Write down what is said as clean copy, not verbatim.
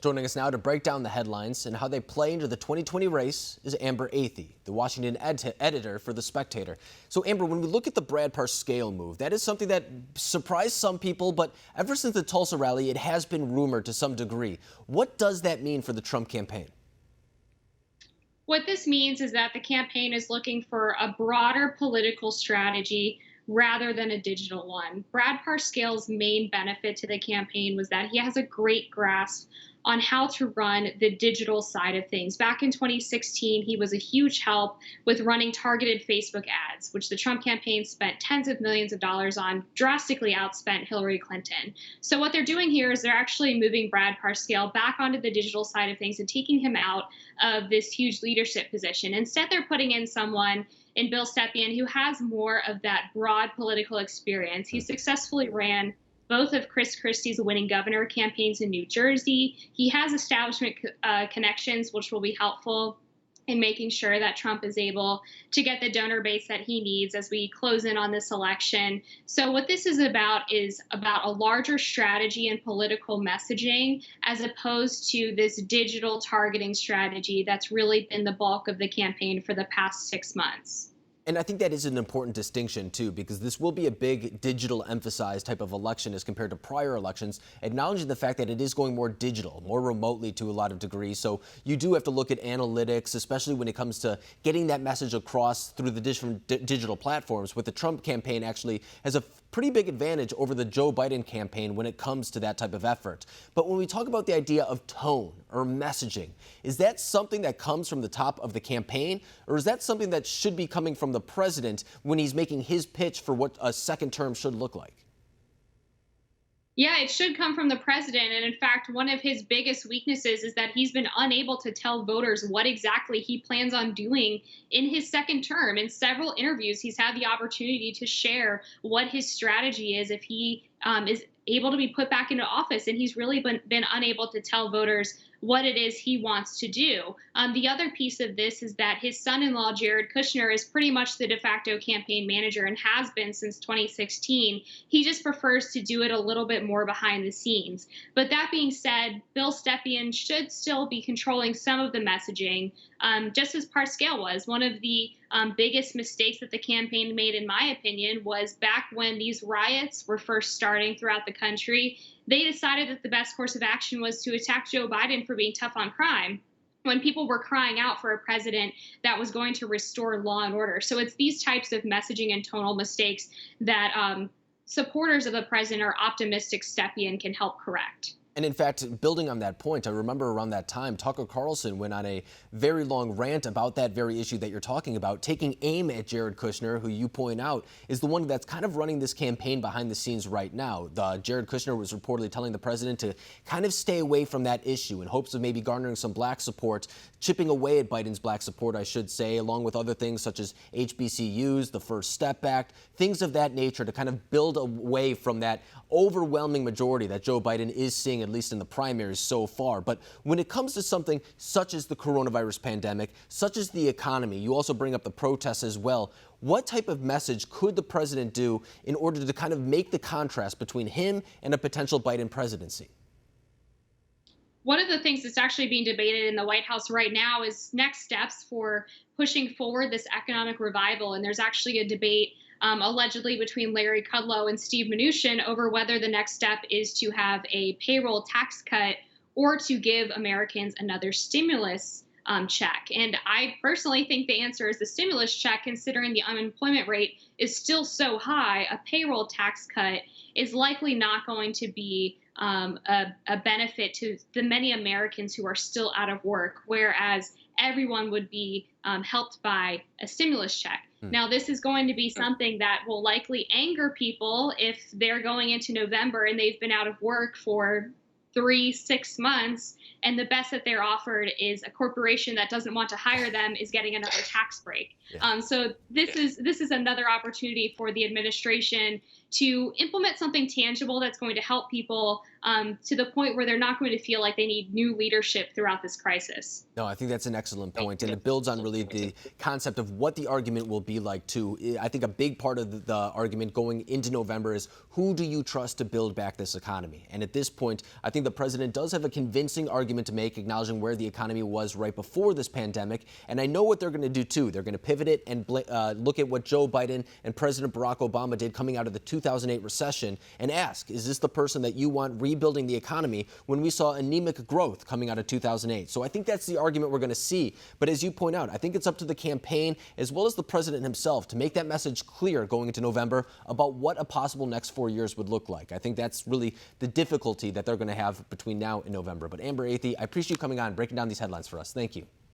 Joining us now to break down the headlines and how they play into the 2020 race is Amber Athey, the Washington editor for The Spectator. So, Amber, when we look at the Brad Parscale move, that is something that surprised some people, but ever since the Tulsa rally, it has been rumored to some degree. What does that mean for the Trump campaign? What this means is that the campaign is looking for a broader political strategy rather than a digital one. Brad Parscale's main benefit to the campaign was that he has a great grasp on how to run the digital side of things. Back in 2016, he was a huge help with running targeted Facebook ads, which the Trump campaign spent tens of millions of dollars on, drastically outspent Hillary Clinton. So what they're doing here is they're actually moving Brad Parscale back onto the digital side of things and taking him out of this huge leadership position. Instead, they're putting in someone in Bill Stepien who has more of that broad political experience. He successfully ran both of Chris Christie's winning governor campaigns in New Jersey. He has establishment connections, which will be helpful in making sure that Trump is able to get the donor base that he needs as we close in on this election. So what this is about a larger strategy and political messaging as opposed to this digital targeting strategy that's really been the bulk of the campaign for the past 6 months. And I think that is an important distinction, too, because this will be a big digital emphasized type of election as compared to prior elections, acknowledging the fact that it is going more digital, more remotely to a lot of degrees. So you do have to look at analytics, especially when it comes to getting that message across through the different digital platforms, with the Trump campaign actually has a pretty big advantage over the Joe Biden campaign when it comes to that type of effort. But when we talk about the idea of tone or messaging, is that something that comes from the top of the campaign, or is that something that should be coming from the president when he's making his pitch for what a second term should look like? Yeah, it should come from the president. And in fact, one of his biggest weaknesses is that he's been unable to tell voters what exactly he plans on doing in his second term. In several interviews, he's had the opportunity to share what his strategy is if he is able to be put back into office. And he's really been unable to tell voters what it is he wants to do. The other piece of this is that his son-in-law, Jared Kushner, is pretty much the de facto campaign manager and has been since 2016. He just prefers to do it a little bit more behind the scenes. But that being said, Bill Stepien should still be controlling some of the messaging, just as Parscale was. One of the biggest mistakes that the campaign made, in my opinion, was back when these riots were first starting throughout the country. They decided that the best course of action was to attack Joe Biden for being tough on crime, when people were crying out for a president that was going to restore law and order. So it's these types of messaging and tonal mistakes that supporters of the president are optimistic Stepien can help correct. And in fact, building on that point, I remember around that time, Tucker Carlson went on a very long rant about that very issue that you're talking about, taking aim at Jared Kushner, who you point out is the one that's kind of running this campaign behind the scenes right now. Jared Kushner was reportedly telling the president to kind of stay away from that issue in hopes of maybe garnering some black support, chipping away at Biden's black support, I should say, along with other things such as HBCUs, the First Step Act, things of that nature to kind of build away from that overwhelming majority that Joe Biden is seeing, at least in the primaries so far. But when it comes to something such as the coronavirus pandemic, such as the economy, you also bring up the protests as well. What type of message could the president do in order to kind of make the contrast between him and a potential Biden presidency? One of the things that's actually being debated in the White House right now is next steps for pushing forward this economic revival. And there's actually a debate allegedly between Larry Kudlow and Steve Mnuchin over whether the next step is to have a payroll tax cut or to give Americans another stimulus check. And I personally think the answer is the stimulus check, considering the unemployment rate is still so high. A payroll tax cut is likely not going to be a benefit to the many Americans who are still out of work, whereas everyone would be helped by a stimulus check. Now, this is going to be something that will likely anger people if they're going into November and they've been out of work for 3-6 months, and the best that they're offered is a corporation that doesn't want to hire them is getting another tax break. So this is another opportunity for the administration to implement something tangible that's going to help people to the point where they're not going to feel like they need new leadership throughout this crisis. No, I think that's an excellent point, and it builds on really the concept of what the argument will be like, too. I think a big part of the argument going into November is who do you trust to build back this economy? And at this point, I think the president does have a convincing argument to make, acknowledging where the economy was right before this pandemic. And I know what they're going to do, too. They're going to pivot it and look at what Joe Biden and President Barack Obama did coming out of the 2008 recession and ask, is this the person that you want rebuilding the economy when we saw anemic growth coming out of 2008? So I think that's the argument we're going to see. But as you point out, I think it's up to the campaign as well as the president himself to make that message clear going into November about what a possible next 4 years would look like. I think that's really the difficulty that they're going to have between now and November. But Amber Athey, I appreciate you coming on, breaking down these headlines for us. Thank you.